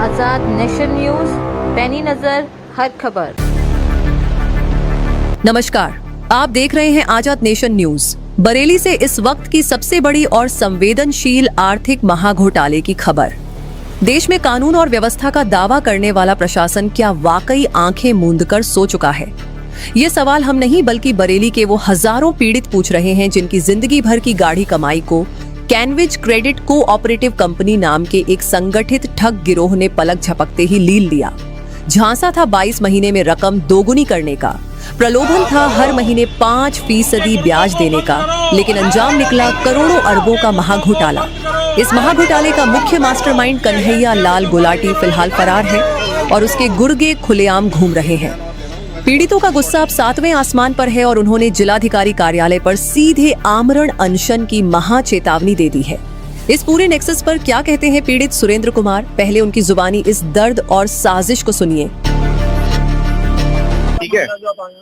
आजाद nation news, पैनी नजर हर खबर। नमस्कार, आप देख रहे हैं आजाद नेशन न्यूज। बरेली से इस वक्त की सबसे बड़ी और संवेदनशील आर्थिक महाघोटाले की खबर। देश में कानून और व्यवस्था का दावा करने वाला प्रशासन क्या वाकई आंखें मूंदकर सो चुका है? ये सवाल हम नहीं बल्कि बरेली के वो हजारों पीड़ित पूछ रहे हैं जिनकी जिंदगी भर की गाढ़ी कमाई को कैनविज क्रेडिट कोऑपरेटिव कंपनी नाम के एक संगठित ठग गिरोह ने पलक झपकते ही लील लिया। झांसा था 22 महीने में रकम दोगुनी करने का, प्रलोभन था हर महीने 5% ब्याज देने का, लेकिन अंजाम निकला करोड़ों अरबों का महाघोटाला। इस महाघोटाले का मुख्य मास्टरमाइंड कन्हैया लाल गुलाटी फिलहाल फरार है और उसके गुर्गे खुलेआम घूम रहे हैं। पीड़ितों का गुस्सा अब 7वें आसमान पर है और उन्होंने जिलाधिकारी कार्यालय पर सीधे आमरण अनशन की महा चेतावनी दे दी है। इस पूरे नेक्सस पर क्या कहते हैं पीड़ित सुरेंद्र कुमार, पहले उनकी जुबानी इस दर्द और साजिश को सुनिए। ठीक है,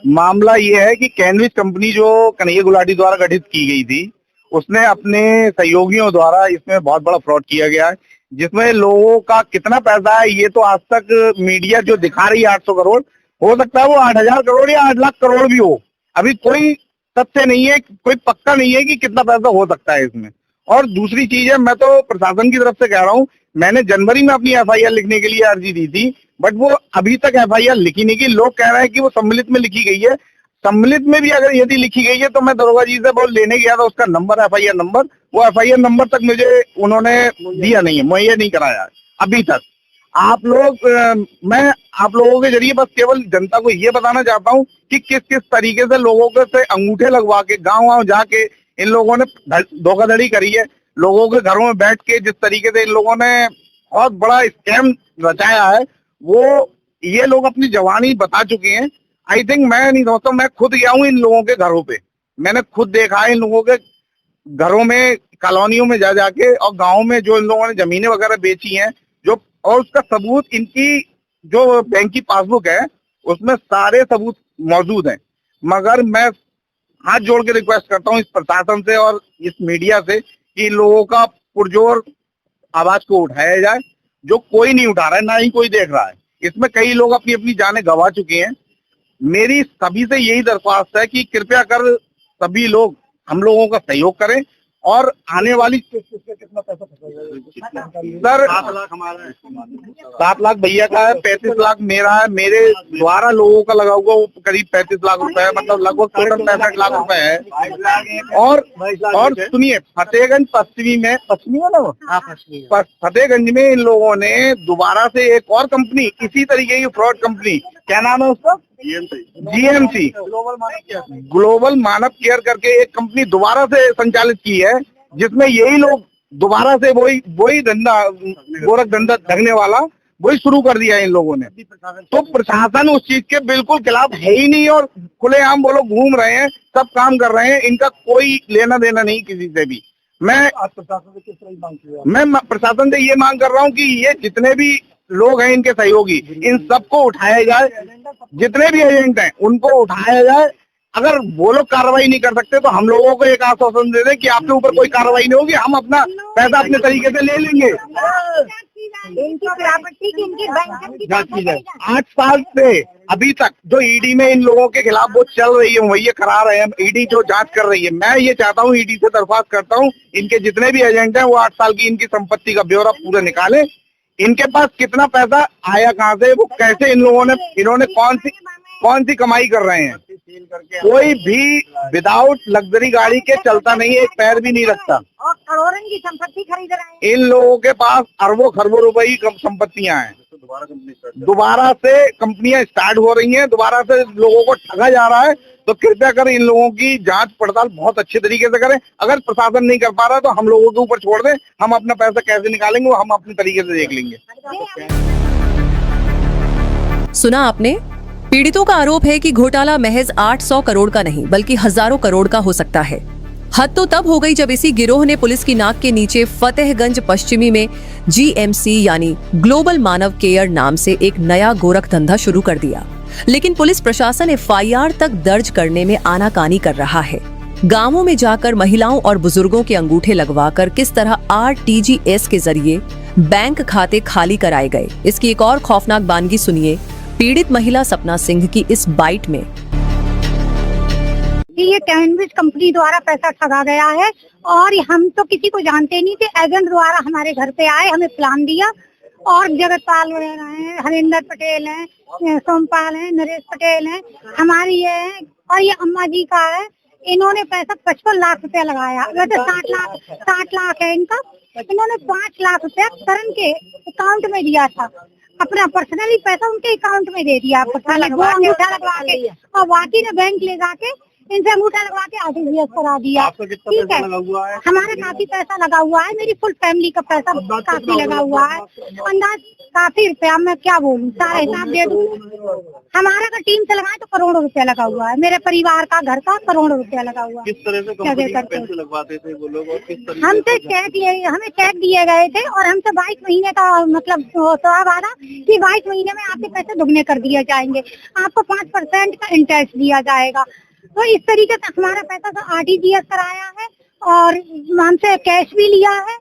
मामला ये है कि कैनविज कंपनी जो कन्हैया गुलाटी द्वारा गठित की गई थी, उसने अपने सहयोगियों द्वारा इसमें बहुत बड़ा फ्रॉड किया गया है, जिसमें लोगों का कितना पैसा है ये तो आज तक मीडिया जो दिखा रही है 800 करोड़, हो सकता है वो 8,000 करोड़ या 8 लाख करोड़ भी हो। अभी कोई तथ्य नहीं है, कोई पक्का नहीं है कि कितना पैसा हो सकता है इसमें। और दूसरी चीज है, मैं तो प्रशासन की तरफ से कह रहा हूँ, मैंने जनवरी में अपनी FIR लिखने के लिए अर्जी दी थी, बट वो अभी तक FIR लिखी नहीं की। लोग कह रहे हैं कि वो सम्मिलित में लिखी गई है। सम्मिलित में भी अगर यदि लिखी गई है तो मैं दरोगा जी से वो लेने गया था, उसका नंबर FIR नंबर, वो FIR नंबर तक मुझे उन्होंने दिया नहीं है, मुहैया नहीं कराया अभी तक। आप लोग मैं आप लोगों के जरिए बस केवल जनता को ये बताना चाहता हूँ कि किस किस तरीके से लोगों के से अंगूठे लगवा के गांव जाके इन लोगों ने धोखाधड़ी करी है। लोगों के घरों में बैठ के जिस तरीके से इन लोगों ने बहुत बड़ा स्कैम रचाया है, वो ये लोग अपनी जवानी बता चुके हैं। आई थिंक, मैं नहीं समझता, मैं खुद गया हूँ इन लोगों के घरों पे, मैंने खुद देखा है इन लोगों के घरों में, कॉलोनियों में जा जाके, और गाँव में जो इन लोगों ने जमीनें वगैरह बेची हैं, जो और उसका सबूत इनकी जो बैंक की पासबुक है उसमें सारे सबूत मौजूद हैं। मगर मैं हाथ जोड़ के रिक्वेस्ट करता हूँ इस प्रशासन से और इस मीडिया से कि लोगों का पुरजोर आवाज को उठाया जाए, जो कोई नहीं उठा रहा है, ना ही कोई देख रहा है। इसमें कई लोग अपनी अपनी जानें गंवा चुके हैं। मेरी सभी से यही दरख्वास्त है कि कृपया कर सभी लोग हम लोगों का सहयोग करें और आने वाली कितना पैसा सर 7 लाख भैया का है, 35 लाख मेरा है, मेरे द्वारा लोगों का लगा हुआ वो करीब 35 लाख रुपए है, मतलब लगभग टोटल 65 लाख रुपए है। और सुनिए, फतेहगंज पश्चिमी में है ना वो, फतेहगंज में इन लोगों ने दोबारा से एक और कंपनी, इसी तरीके की फ्रॉड कंपनी, क्या नाम है उसका, GMC ग्लोबल मानव केयर करके एक कंपनी दोबारा से संचालित की है, जिसमें यही लोग दोबारा से वही धंधा, गोरख धंधा ठगने वाला वही शुरू कर दिया है इन लोगों ने। तो प्रशासन उस चीज के बिल्कुल खिलाफ है ही नहीं और खुलेआम वो लोग घूम रहे हैं, सब काम कर रहे हैं, इनका कोई लेना देना नहीं किसी से भी। मैं प्रशासन से ये मांग कर रहा हूँ कि ये जितने भी लोग हैं इनके सहयोगी, इन सबको उठाया जाए, जितने भी एजेंट हैं उनको उठाया जाए। अगर वो लोग कार्रवाई नहीं कर सकते तो हम लोगों को एक आश्वासन दे दें कि आपके ऊपर कोई कार्रवाई नहीं होगी, हम अपना पैसा अपने तरीके से ले लेंगे। 8 साल से अभी तक जो ED में इन लोगों के खिलाफ वो चल रही है, वही ये करा रहे हैं, ED जो जांच कर रही है। मैं ये चाहता हूँ, ED से दरख्वास्त करता हूँ, इनके जितने भी एजेंट हैं वो 8 साल की इनकी संपत्ति का ब्यौरा पूरा निकाले। इनके पास कितना पैसा आया, कहाँ से, वो कैसे इन्होंने कौन सी कमाई कर रहे हैं। कोई भी विदाउट लग्जरी गाड़ी के चलता नहीं है, एक पैर भी नहीं रखता, और करोड़ों की संपत्ति खरीद रहे हैं। इन लोगों के पास अरबों खरबों रुपए की संपत्तियां हैं। दोबारा से कंपनियां स्टार्ट हो रही हैं, दोबारा से लोगों को ठगा जा रहा है। तो कृपया कर इन लोगों की जांच पड़ताल बहुत अच्छे तरीके से करें। अगर प्रशासन नहीं कर पा रहा तो हम लोगों के ऊपर छोड़ दें, हम अपना पैसा कैसे निकालेंगे वो हम अपने तरीके से देख लेंगे। सुना आपने? पीड़ितों का आरोप है कि घोटाला महज 800 करोड़ का नहीं बल्कि हजारों करोड़ का हो सकता है। हद तो तब हो गई जब इसी गिरोह ने पुलिस की नाक के नीचे फतेहगंज पश्चिमी में GMC यानी ग्लोबल मानव केयर नाम से एक नया गोरख धंधा शुरू कर दिया। लेकिन पुलिस प्रशासन FIR तक दर्ज करने में आनाकानी कर रहा है। गांवों में जाकर महिलाओं और बुजुर्गों के अंगूठे लगवाकर किस तरह RTGS के जरिए बैंक खाते खाली कराए गए। इसकी एक और खौफनाक बानगी सुनिए पीड़ित महिला सपना सिंह की इस बाइट में। ये कैनविस कंपनी द्वारा पैसा ठगा गया है और हम तो किसी को जानते नहीं थे। एजेंट द्वारा हमारे घर पे आए, हमें प्लान दिया और जगतपाल वगैरह हैं, हरिंदर पटेल हैं, सोमपाल हैं, नरेश पटेल हैं, हमारी ये है और ये अम्मा जी का है। इन्होंने पैसा 55 लाख रुपया लगाया। वैसे 60 लाख है इनका। इन्होंने 5 लाख रुपया करण के अकाउंट में दिया था। अपना पर्सनली पैसा उनके अकाउंट में दे दिया, वो अंगूठा लगवा के, और वाकी ने बैंक ले जाके इनसे अंगूठा लगवा के RTGS करा दिया। ठीक है, हमारे काफी पैसा लगा हुआ है, मेरी फुल फैमिली का पैसा काफी लगा हुआ है, अंदाज काफी रुपया। मैं क्या बोलूँ, सारा हिसाब दे दूँ। हमारा अगर टीम से लगाए तो करोड़ों रुपया लगा हुआ है। मेरे परिवार का, घर का करोड़ों रुपया लगा हुआ है। किस तरह से कंपनी में पैसे लगवाते थे वो लोग और किस तरह हमसे हमें चेक दिए गए थे और हमसे 22 महीने का मतलब वादा कि 22 महीने में आपके पैसे दुगने कर दिए जाएंगे, आपको 5% का इंटरेस्ट दिया जाएगा। तो इस तरीके से हमारा पैसा तो RTGS कराया है और हमसे कैश भी लिया है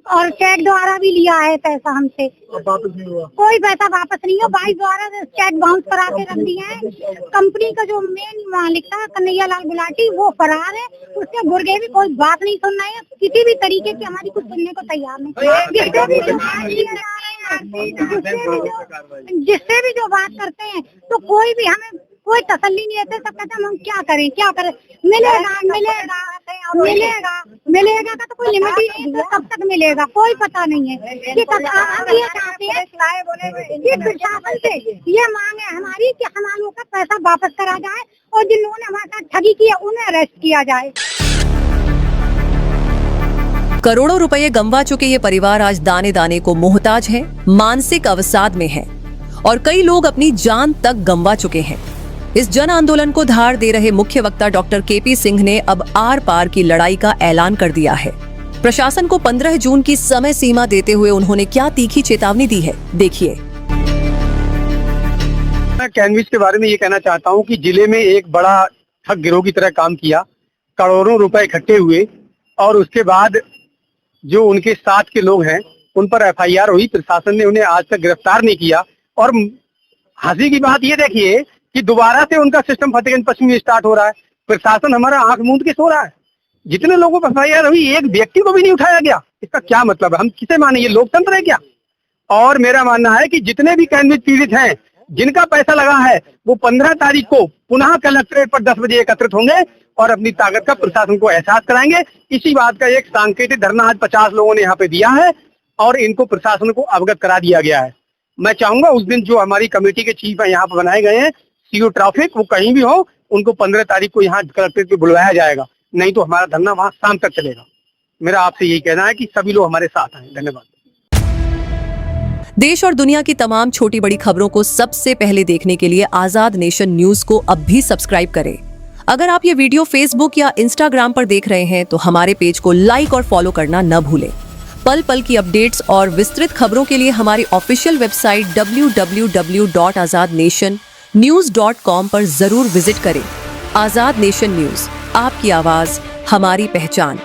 और चेक द्वारा भी लिया है पैसा हमसे। वापस नहीं हुआ, कोई पैसा वापस नहीं हुआ। 22 द्वारा चेक बाउंस करा के रख दिए हैं। कंपनी का जो मेन मालिक था कन्हैया लाल गुलाटी, वो फरार है। उसके गुर्गे भी कोई बात नहीं सुन रहे हैं, किसी भी तरीके की हमारी कुछ सुनने को तैयार नहीं। जिससे भी जो बात करते हैं तो कोई भी हमें कोई तसल्ली नहीं है। सब कहते हैं हम क्या करें। मिलेगा का तो कोई लिमिट ही नहीं है, कब तक मिलेगा कोई पता नहीं है। कि कब हम ये चाहते हैं कि प्रशासन से ये मांग है हमारी कि हम लोगों का पैसा वापस करा जाए और जिन लोगों ने हमारे साथ ठगी की है उन्हें अरेस्ट किया जाए। करोड़ों रुपए गंवा चुके ये परिवार आज दाने दाने को मोहताज है, मानसिक अवसाद में है और कई लोग अपनी जान तक गंवा चुके हैं। इस जन आंदोलन को धार दे रहे मुख्य वक्ता डॉक्टर KP सिंह ने अब आर पार की लड़ाई का ऐलान कर दिया है। प्रशासन को 15 जून की समय सीमा देते हुए उन्होंने क्या तीखी चेतावनी दी है, देखिए। मैं कैनविस के बारे में ये कहना चाहता हूँ कि जिले में एक बड़ा ठग गिरोह की तरह काम किया, करोड़ों रुपए इकट्ठे हुए और उसके बाद जो उनके साथ के लोग हैं उन पर FIR हुई। प्रशासन ने उन्हें आज तक गिरफ्तार नहीं किया और हंसी की बात ये देखिए कि दोबारा से उनका सिस्टम फतेहगंज पश्चिम में स्टार्ट हो रहा है। प्रशासन हमारा आंख मूंद के सो रहा है। जितने लोगों पर FIR हुई एक व्यक्ति को भी नहीं उठाया गया। इसका क्या मतलब है? हम किसे माने? ये लोकतंत्र है क्या? और मेरा मानना है कि जितने भी कैनविस पीड़ित हैं, जिनका पैसा लगा है, वो 15 तारीख को पुनः कलेक्ट्रेट पर 10 बजे एकत्रित होंगे और अपनी ताकत का प्रशासन को एहसास कराएंगे। इसी बात का एक सांकेतिक धरना आज 50 लोगों ने यहाँ पे दिया है और इनको प्रशासन को अवगत करा दिया गया है। मैं चाहूंगा उस दिन जो हमारी कमेटी के चीफ यहाँ पे बनाए गए हैं, CO ट्रैफिक, वो कहीं भी हो, उनको 15 तारीख को यहाँ कलेक्ट्रेट पे बुलवाया जाएगा, नहीं तो हमारा धरना वहाँ शाम तक चलेगा। मेरा आपसे यही कहना है कि सभी लोग हमारे साथ आए। धन्यवाद। देश और दुनिया की तमाम छोटी बड़ी खबरों को सबसे पहले देखने के लिए आजाद नेशन न्यूज को अब भी सब्सक्राइब करें। अगर आप ये वीडियो फेसबुक या इंस्टाग्राम पर देख रहे हैं तो हमारे पेज को लाइक और फॉलो करना न भूलें। पल पल की अपडेट्स और विस्तृत खबरों के लिए हमारी ऑफिशियल वेबसाइट www.azadnationnews.com पर जरूर विजिट करें। आजाद नेशन न्यूज, आपकी आवाज हमारी पहचान।